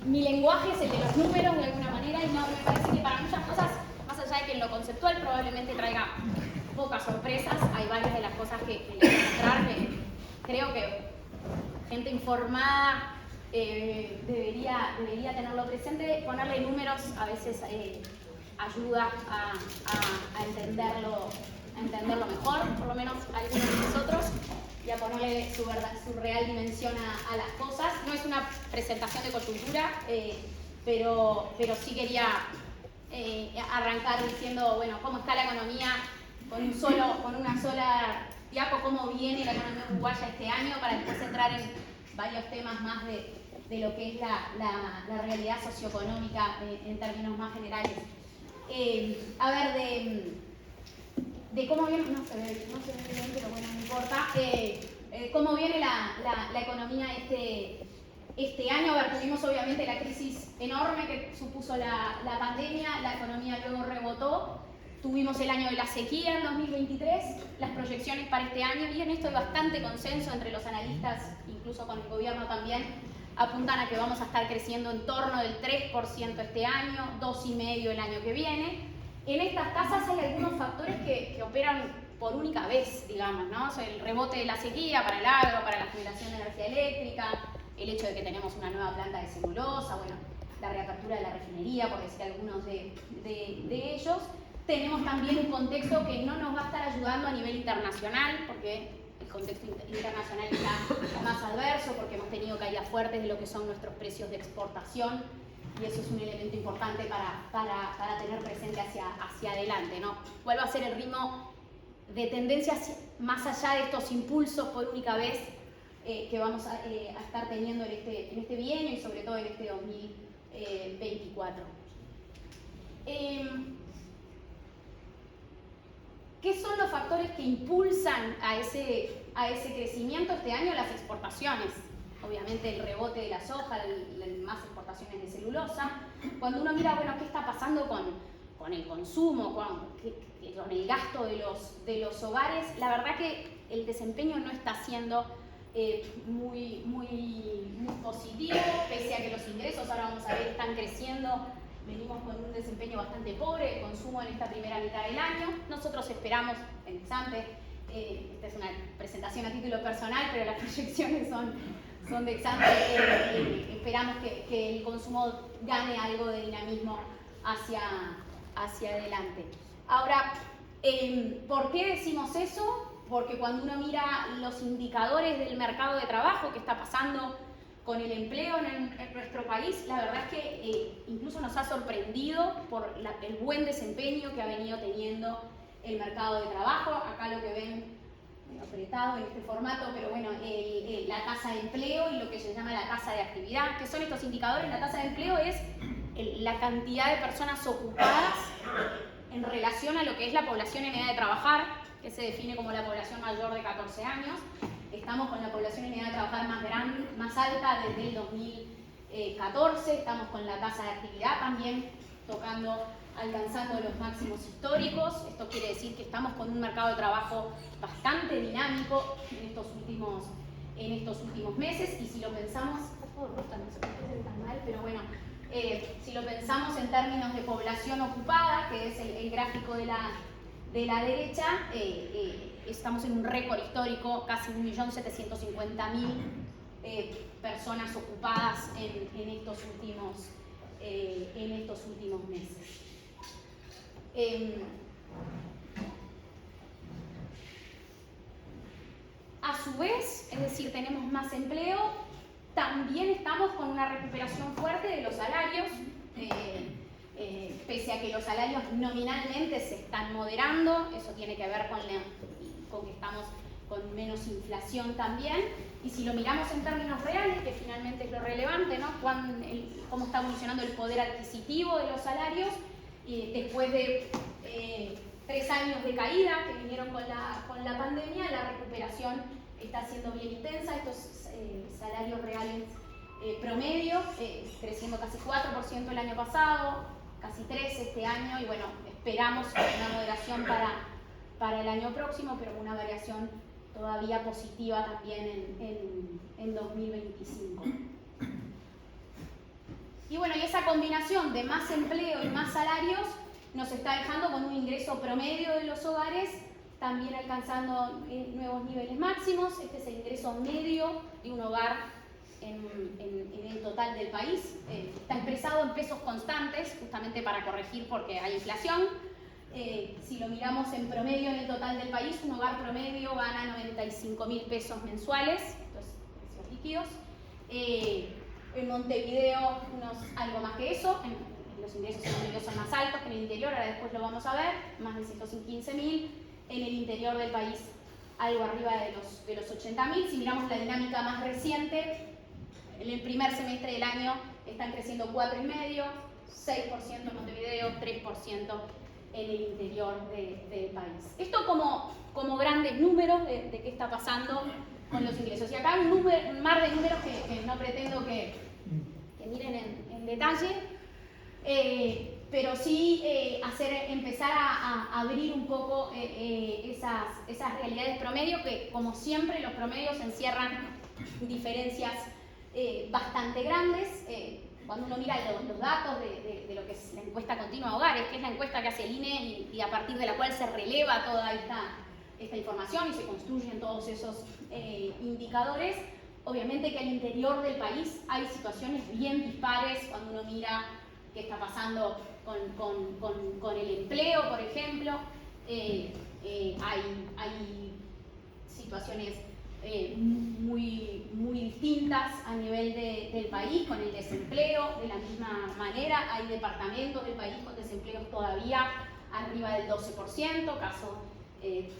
mi lenguaje es el de los números de alguna manera y no me parece que para muchas cosas, más allá de que en lo conceptual probablemente traiga pocas sorpresas, hay varias de las cosas que les voy a mostrar que creo que gente informada debería tenerlo presente. Ponerle números a veces ayuda a entenderlo mejor, por lo menos algunos de nosotros, y a ponerle su real dimensión a las cosas. No es una presentación de coyuntura, pero sí quería arrancar diciendo, bueno, cómo está la economía con una sola diapo, cómo viene la economía uruguaya este año, para después entrar en varios temas más de lo que es la realidad socioeconómica en términos más generales. A ver, de cómo viene, no se ve bien, pero bueno, no importa, cómo viene la economía este año. A ver, tuvimos obviamente la crisis enorme que supuso la pandemia, la economía luego rebotó, tuvimos el año de la sequía en 2023, las proyecciones para este año, y en esto hay bastante consenso entre los analistas, incluso con el gobierno también, apuntan a que vamos a estar creciendo en torno del 3% este año, 2,5% el año que viene. En estas tasas hay algunos factores que operan por única vez, digamos, ¿no? O sea, el rebote de la sequía para el agro, para la generación de energía eléctrica, el hecho de que tenemos una nueva planta de celulosa, bueno, la reapertura de la refinería, por decir algunos de ellos. Tenemos también un contexto que no nos va a estar ayudando a nivel internacional, porque el contexto internacional está más adverso, porque hemos tenido caídas fuertes de lo que son nuestros precios de exportación, y eso es un elemento importante para tener presente hacia adelante, ¿no? ¿Cuál va a ser el ritmo de tendencias más allá de estos impulsos por única vez que vamos a estar teniendo en este bienio y sobre todo en este 2024? ¿Qué son los factores que impulsan a ese crecimiento este año? Las exportaciones. Obviamente el rebote de la soja, más exportaciones de celulosa. Cuando uno mira, bueno, qué está pasando con el consumo, con el gasto de los hogares, la verdad que el desempeño no está siendo muy positivo, pese a que los ingresos, ahora vamos a ver, están creciendo. Venimos con un desempeño bastante pobre de consumo en esta primera mitad del año. Nosotros esperamos, en Exante, esta es una presentación a título personal, pero las proyecciones son de Exante, esperamos que el consumo gane algo de dinamismo hacia adelante. Ahora, ¿por qué decimos eso? Porque cuando uno mira los indicadores del mercado de trabajo, que está pasando con el empleo en nuestro país, la verdad es que incluso nos ha sorprendido por el buen desempeño que ha venido teniendo el mercado de trabajo. Acá lo que ven medio apretado en este formato, pero bueno, la tasa de empleo y lo que se llama la tasa de actividad. ¿Qué son estos indicadores? La tasa de empleo es la cantidad de personas ocupadas en relación a lo que es la población en edad de trabajar, que se define como la población mayor de 14 años. Estamos con la población en edad de trabajar más alta desde el 2014, estamos con la tasa de actividad también alcanzando los máximos históricos. Esto quiere decir que estamos con un mercado de trabajo bastante dinámico en estos últimos meses, y si lo pensamos, no se puede tan mal, pero bueno, si lo pensamos en términos de población ocupada, que es el gráfico de la derecha, estamos en un récord histórico, casi 1.750.000 personas ocupadas en estos últimos meses. A su vez, es decir, tenemos más empleo, también estamos con una recuperación fuerte de los salarios, pese a que los salarios nominalmente se están moderando. Eso tiene que ver con que estamos con menos inflación también. Y si lo miramos en términos reales, que finalmente es lo relevante, ¿no? Cómo está evolucionando el poder adquisitivo de los salarios, y después de 3 años de caída que vinieron con la pandemia, la recuperación está siendo bien intensa. Estos salarios reales promedio, creciendo casi 4% el año pasado, casi 3% este año, y bueno, esperamos una moderación para el año próximo, pero una variación todavía positiva también en 2025. combinación de más empleo y más salarios nos está dejando con un ingreso promedio de los hogares también alcanzando nuevos niveles máximos. Este es el ingreso medio de un hogar en el total del país. Está expresado en pesos constantes, justamente para corregir porque hay inflación. Si lo miramos en promedio en el total del país, un hogar promedio gana 95.000 pesos mensuales, estos precios líquidos. En Montevideo algo más que eso. Los ingresos en Montevideo son más altos que en el interior, ahora después lo vamos a ver, más de 115.000. En el interior del país algo arriba de los 80.000. Si miramos la dinámica más reciente, en el primer semestre del año están creciendo 4,5%, 6% en Montevideo, 3% en el interior del país. Esto como grandes números de qué está pasando con los ingresos. Y acá un mar de números que no pretendo que miren en detalle, pero sí empezar a abrir un poco esas realidades promedio, que como siempre los promedios encierran diferencias bastante grandes. Cuando uno mira los datos de lo que es la encuesta continua de hogares, que es la encuesta que hace el INE y a partir de la cual se releva toda esta información y se construyen todos esos indicadores, obviamente que al interior del país hay situaciones bien dispares cuando uno mira qué está pasando con el empleo, por ejemplo. Hay situaciones muy distintas a nivel del país con el desempleo. De la misma manera, hay departamentos del país con desempleo todavía arriba del 12%, caso de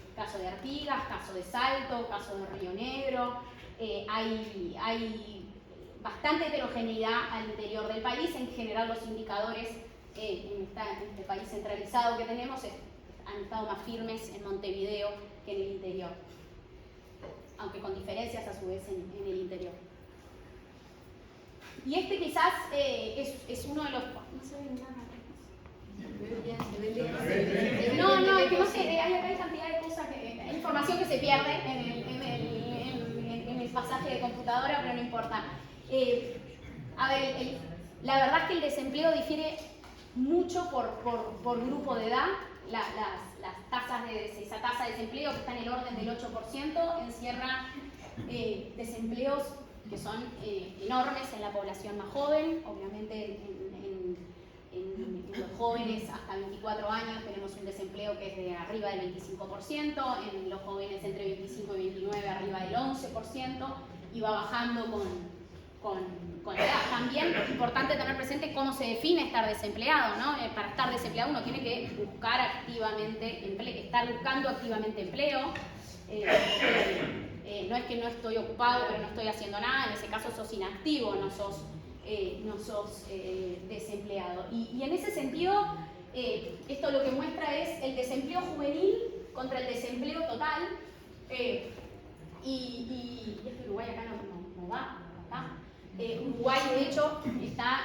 Artigas, caso de Salto, caso de Río Negro. Hay bastante heterogeneidad al interior del país. En general los indicadores en este país centralizado que tenemos han estado más firmes en Montevideo que en el interior, aunque con diferencias a su vez en el interior. Y este quizás es uno de los... No se ve nada. No, es que no sé, hay cantidad de cosas, hay información que se pierde en el pasaje de computadora, pero no importa. A ver, la verdad es que el desempleo difiere mucho por grupo de edad. Las tasas esa tasa de desempleo, que está en el orden del 8%, encierra desempleos que son enormes en la población más joven. Obviamente en los jóvenes hasta 24 años tenemos un desempleo que es de arriba del 25%, en los jóvenes entre 25 y 29 arriba del 11%, y va bajando con la edad. También es importante tener presente cómo se define estar desempleado, ¿no? Para estar desempleado uno tiene que buscar activamente estar buscando activamente empleo. No es que no estoy ocupado pero no estoy haciendo nada, en ese caso sos inactivo, no sos desempleado. Y en ese sentido, esto lo que muestra es el desempleo juvenil contra el desempleo total. Y es que Uruguay acá no va. Uruguay, de hecho, está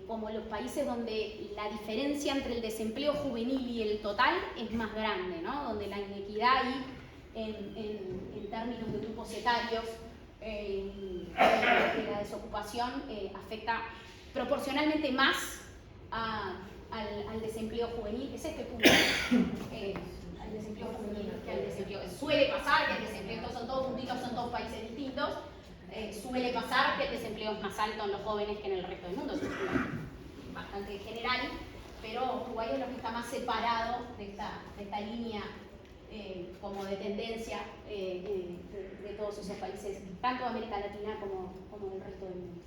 como los países donde la diferencia entre el desempleo juvenil y el total es más grande, ¿no? Donde la inequidad ahí, en términos de grupos etarios, de la desocupación, afecta proporcionalmente más al desempleo juvenil. Es este punto. Al desempleo juvenil que al desempleo. Suele pasar que el desempleo, estos son todos puntitos, son todos países distintos. Suele pasar que el desempleo es más alto en los jóvenes que en el resto del mundo. Eso es bastante general, pero Uruguay es lo que está más separado de esta línea como de tendencia de todos esos países, tanto de América Latina como del resto del mundo.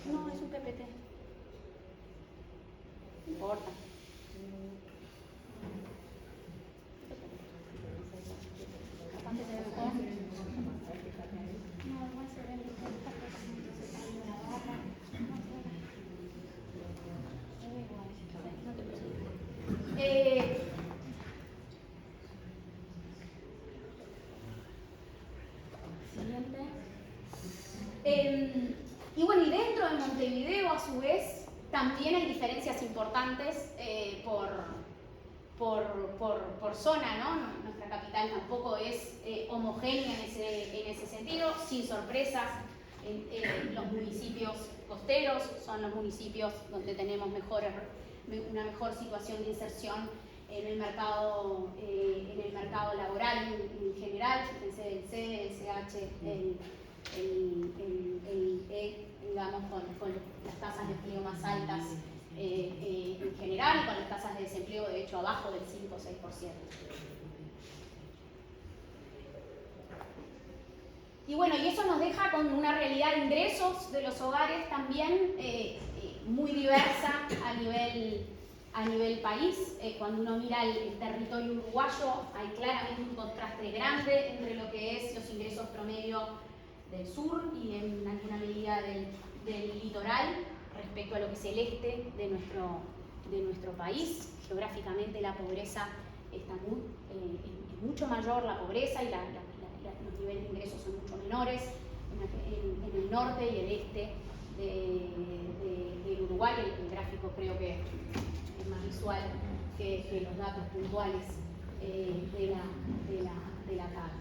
No, es un PPT. No importa. Antes se ve mejor. No, igual se ve mejor. No te preocupes. Siguiente. Y bueno, y dentro de Montevideo, a su vez, también hay diferencias importantes por zona, ¿no? Nuestra capital tampoco es homogénea en ese sentido, sin sorpresas. Los municipios costeros son los municipios donde tenemos una mejor situación de inserción en el mercado laboral en general. Fíjense, el C, el CH, el E, digamos, con las tasas de empleo más altas en general, y con las tasas de desempleo de hecho abajo del 5 o 6%. Y bueno, y eso nos deja con una realidad de ingresos de los hogares también muy diversa a nivel país. Cuando uno mira el territorio uruguayo, hay claramente un contraste grande entre lo que es los ingresos promedio del sur y en alguna medida del litoral respecto a lo que es el este de nuestro país. Geográficamente la pobreza está es mucho mayor, la pobreza, y los niveles de ingresos son mucho menores en el norte y el este del Uruguay. El gráfico creo que es más visual que los datos puntuales de la tabla.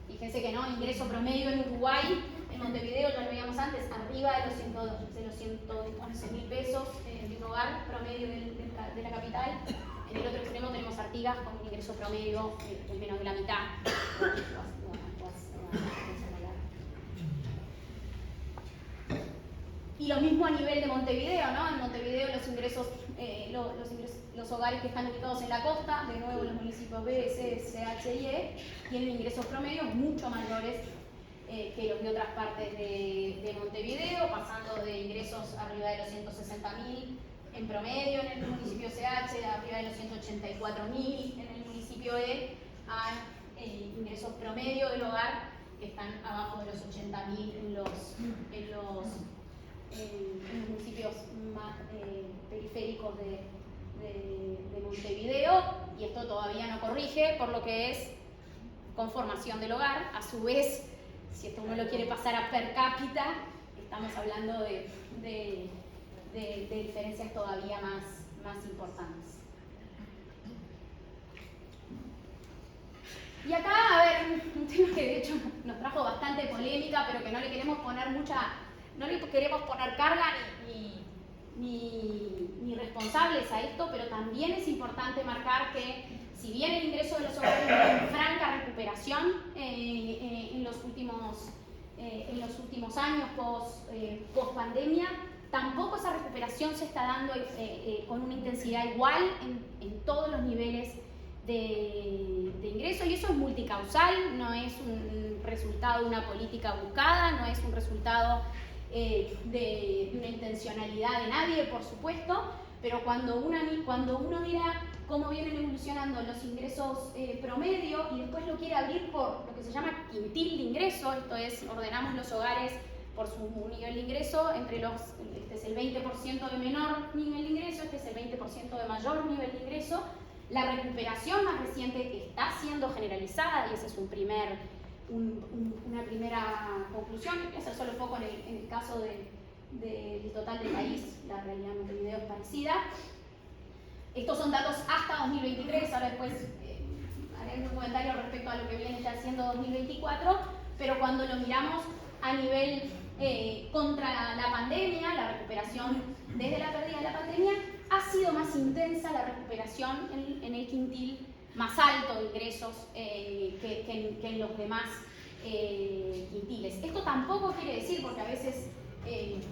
Fíjense que no, ingreso promedio en Uruguay, en Montevideo, ya lo veíamos antes, arriba de los 111.000 pesos de un hogar promedio de la capital. En el otro extremo tenemos Artigas con un ingreso promedio de menos de la mitad. Y lo mismo a nivel de Montevideo, ¿no? En Montevideo los hogares que están ubicados en la costa, de nuevo los municipios B, C, CH y E, tienen ingresos promedios mucho mayores que los de otras partes de Montevideo, pasando de ingresos arriba de los 160.000 en promedio en el municipio CH, arriba de los 184.000 en el municipio E, a ingresos promedio del hogar que están abajo de los 80.000 en los municipios más periféricos de Montevideo, y esto todavía no corrige por lo que es conformación del hogar. A su vez, si esto uno lo quiere pasar a per cápita, estamos hablando de diferencias todavía más importantes. Y acá, a ver, un tema que de hecho nos trajo bastante polémica, pero que no le queremos poner carga ni responsables a esto, pero también es importante marcar que si bien el ingreso de los hogares está en franca recuperación en los últimos años post pandemia, tampoco esa recuperación se está dando con una intensidad igual en todos los niveles de ingreso, y eso es multicausal, no es un resultado de una política buscada, no es un resultado de una intencionalidad de nadie, por supuesto, pero cuando uno mira cómo vienen evolucionando los ingresos promedio y después lo quiere abrir por lo que se llama quintil de ingreso, esto es, ordenamos los hogares por su nivel de ingreso, este es el 20% de menor nivel de ingreso, este es el 20% de mayor nivel de ingreso. La recuperación más reciente que está siendo generalizada, y ese es una primera conclusión, voy a hacer solo foco en el caso del total del país, la realidad en Montevideo es parecida. Estos son datos hasta 2023, ahora después haré un comentario respecto a lo que viene ya siendo 2024, pero cuando lo miramos a nivel contra la pandemia, la recuperación desde la pérdida de la pandemia, ha sido más intensa la recuperación en el quintil más alto de ingresos que en los demás quintiles. Esto tampoco quiere decir, porque a veces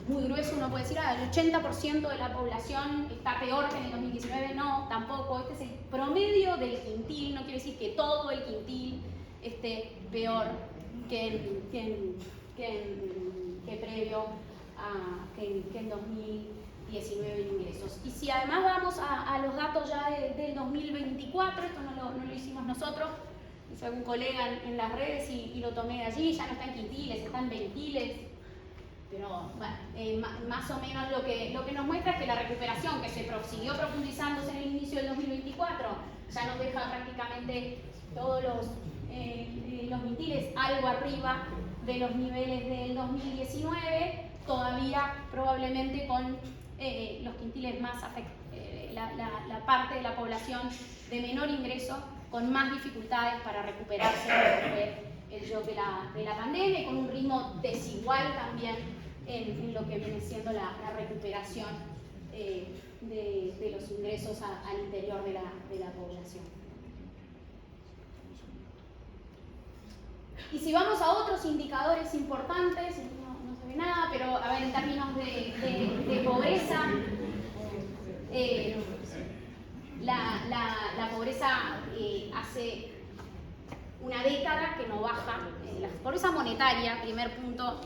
muy grueso uno puede decir, el 80% de la población está peor que en el 2019, no, tampoco. Este es el promedio del quintil, no quiere decir que todo el quintil esté peor que previo que en 2019 en ingresos. Y si además vamos a los datos ya del 2024, esto no lo hicimos nosotros, hizo algún colega en las redes y lo tomé de allí, ya no está en quintiles, está en ventiles, pero bueno, más o menos lo que nos muestra es que la recuperación que se siguió profundizándose en el inicio del 2024 ya nos deja prácticamente todos los ventiles algo arriba de los niveles del 2019, todavía probablemente con los quintiles más la parte de la población de menor ingreso con más dificultades para recuperarse el shock de la pandemia, y con un ritmo desigual también en lo que viene siendo la recuperación de los ingresos al interior de la población. Y si vamos a otros indicadores importantes, no se ve nada, pero a ver, en términos de pobreza, la pobreza hace una década que no baja. La pobreza monetaria, primer punto,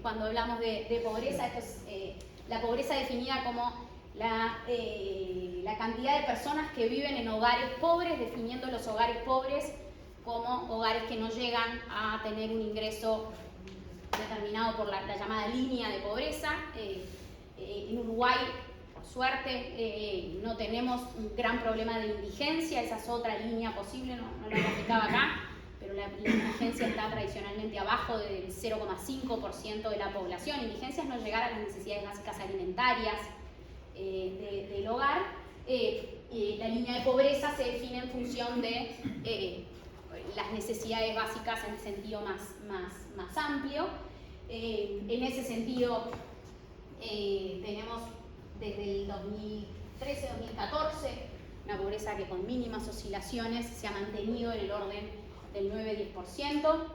cuando hablamos de pobreza, esto es la pobreza definida como la cantidad de personas que viven en hogares pobres, definiendo los hogares pobres como hogares que no llegan a tener un ingreso determinado por la llamada línea de pobreza. En Uruguay, por suerte, no tenemos un gran problema de indigencia, esa es otra línea posible, no la explicaba acá, pero la indigencia está tradicionalmente abajo del 0,5% de la población. Indigencia es no llegar a las necesidades básicas alimentarias del hogar. La línea de pobreza se define en función de las necesidades básicas en el sentido más amplio. En ese sentido, tenemos desde el 2013-2014 una pobreza que con mínimas oscilaciones se ha mantenido en el orden del 9-10%,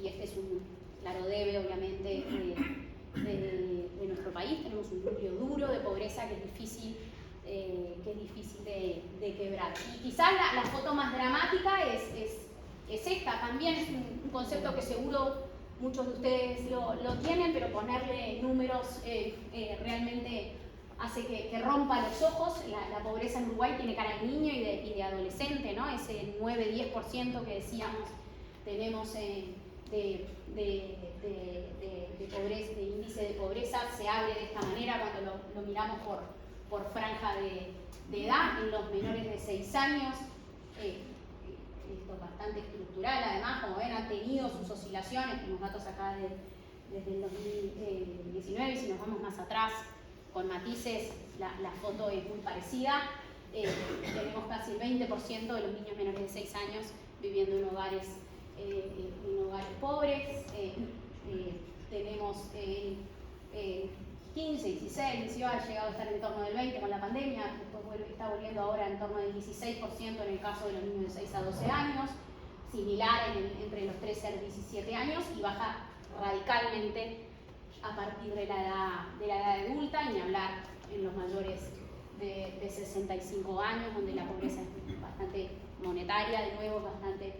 y este es un claro debe, obviamente, de nuestro país. Tenemos un núcleo duro de pobreza que es difícil de quebrar. Y quizás la foto más dramática es esta. También es un concepto que seguro muchos de ustedes lo tienen, pero ponerle números realmente hace que rompa los ojos. La pobreza en Uruguay tiene cara de niño y de adolescente, ¿no? Ese 9-10% que decíamos tenemos de pobreza, de índice de pobreza, se abre de esta manera cuando lo miramos por franja de edad. En los menores de 6 años, esto es bastante estructural, además, como ven, han tenido sus oscilaciones, tenemos datos acá desde el 2019, y si nos vamos más atrás, con matices, la foto es muy parecida. Tenemos casi el 20% de los niños menores de 6 años viviendo en hogares pobres. Tenemos 15, 16, 18, ha llegado a estar en torno del 20 con la pandemia, después está volviendo ahora en torno del 16% en el caso de los niños de 6 a 12 años, similar entre los 13 a los 17 años, y baja radicalmente a partir de la edad adulta, y ni hablar en los mayores de 65 años, donde la pobreza es bastante monetaria, de nuevo bastante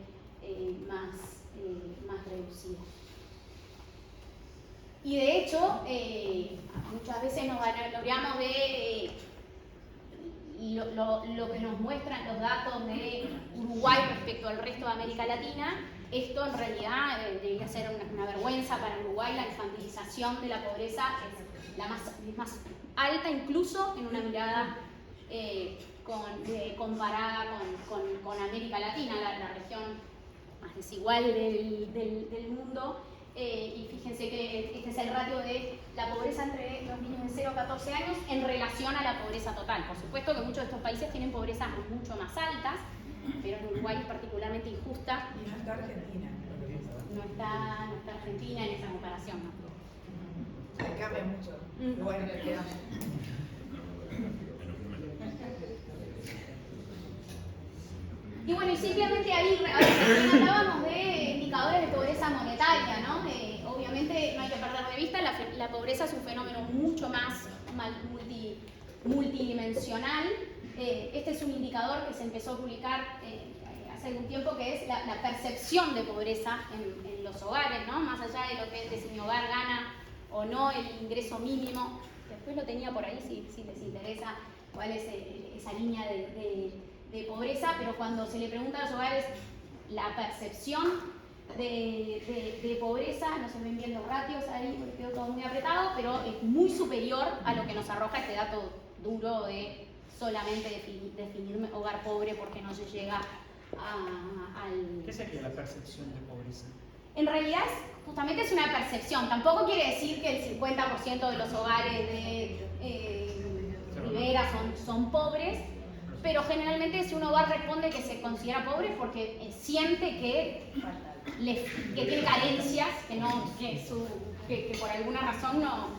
más reducida. Y de hecho, muchas veces nos gloriamos de lo que nos muestran los datos de Uruguay respecto al resto de América Latina. Esto en realidad debería ser una vergüenza para Uruguay. La infantilización de la pobreza es la más alta, incluso en una mirada comparada con América Latina, la región más desigual del mundo. Y fíjense que este es el ratio de la pobreza entre los niños de 0 a 14 años en relación a la pobreza total. Por supuesto que muchos de estos países tienen pobrezas mucho más altas, pero en Uruguay es particularmente injusta. Y no está Argentina. No está Argentina en esa comparación, ¿no? Se cambia mucho. Bueno, quedamos. Y bueno, y simplemente ahí hablábamos de indicadores de pobreza monetaria, ¿no? Obviamente no hay que perder de vista, la pobreza es un fenómeno mucho más multidimensional. Este es un indicador que se empezó a publicar hace algún tiempo, que es la percepción de pobreza en los hogares, ¿no? Más allá de lo que es si mi hogar gana o no el ingreso mínimo. Después lo tenía por ahí si les interesa cuál es esa línea de pobreza, pero cuando se le pregunta a los hogares la percepción de pobreza, no se ven bien los ratios ahí porque quedó todo muy apretado, pero es muy superior a lo que nos arroja este dato duro de solamente definir hogar pobre porque no se llega al... ¿Qué sería la percepción de pobreza? En realidad justamente es una percepción, tampoco quiere decir que el 50% de los hogares Rivera son pobres, pero generalmente si uno va responde que se considera pobre porque siente que tiene carencias, que por alguna razón no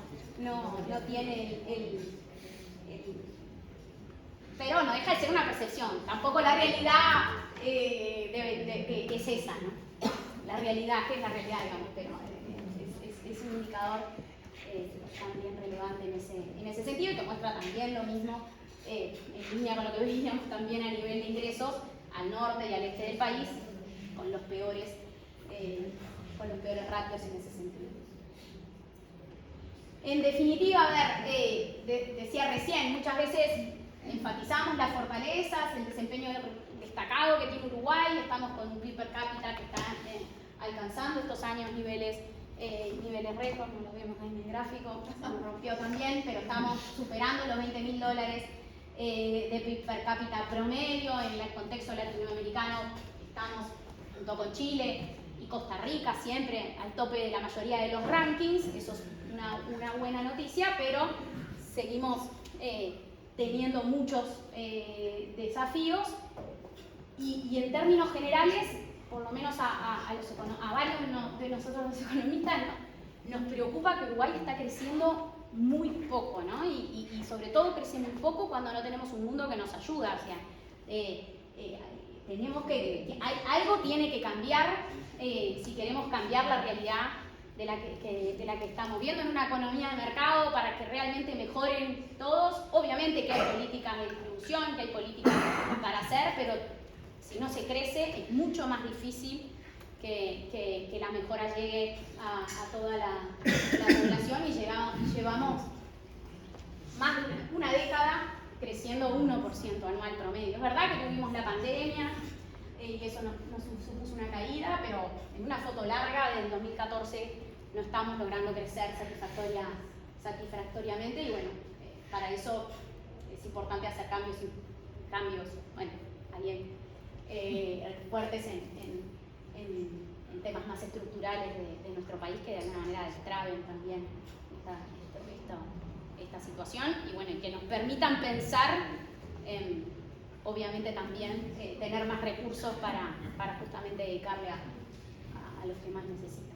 tiene pero no deja de ser una percepción. Tampoco la realidad es esa, ¿no? La realidad, ¿qué es la realidad, digamos? Pero es un indicador también relevante en ese sentido y que muestra también lo mismo en línea con lo que veíamos también a nivel de ingresos al norte y al este del país, con los peores ratios en ese sentido. En definitiva, a ver, decía recién, muchas veces enfatizamos las fortalezas, el desempeño destacado que tiene Uruguay, estamos con un PIB per cápita que está alcanzando estos años niveles récord, no lo vemos ahí en el gráfico, se nos rompió también, pero estamos superando los $20.000 de PIB per cápita promedio. En el contexto latinoamericano estamos junto con Chile y Costa Rica siempre al tope de la mayoría de los rankings, eso es una buena noticia, pero seguimos teniendo muchos desafíos y en términos generales, por lo menos a varios de nosotros los economistas, nos preocupa que Uruguay está creciendo muy poco, ¿no? Y sobre todo crece muy poco cuando no tenemos un mundo que nos ayuda. O sea, algo tiene que cambiar si queremos cambiar la realidad de la que estamos viendo en una economía de mercado para que realmente mejoren todos. Obviamente que hay políticas de distribución, que hay políticas para hacer, pero si no se crece es mucho más difícil que la mejora llegue a toda la población y llevamos más de una década creciendo 1% anual promedio. Es verdad que tuvimos la pandemia y eso nos supuso una caída, pero en una foto larga del 2014 no estamos logrando crecer satisfactoriamente y bueno, para eso es importante hacer cambios, bueno, también fuertes en temas más estructurales de nuestro país que de alguna manera destraben también esta situación y bueno, que nos permitan pensar, obviamente también tener más recursos para justamente dedicarle a los que más necesitan.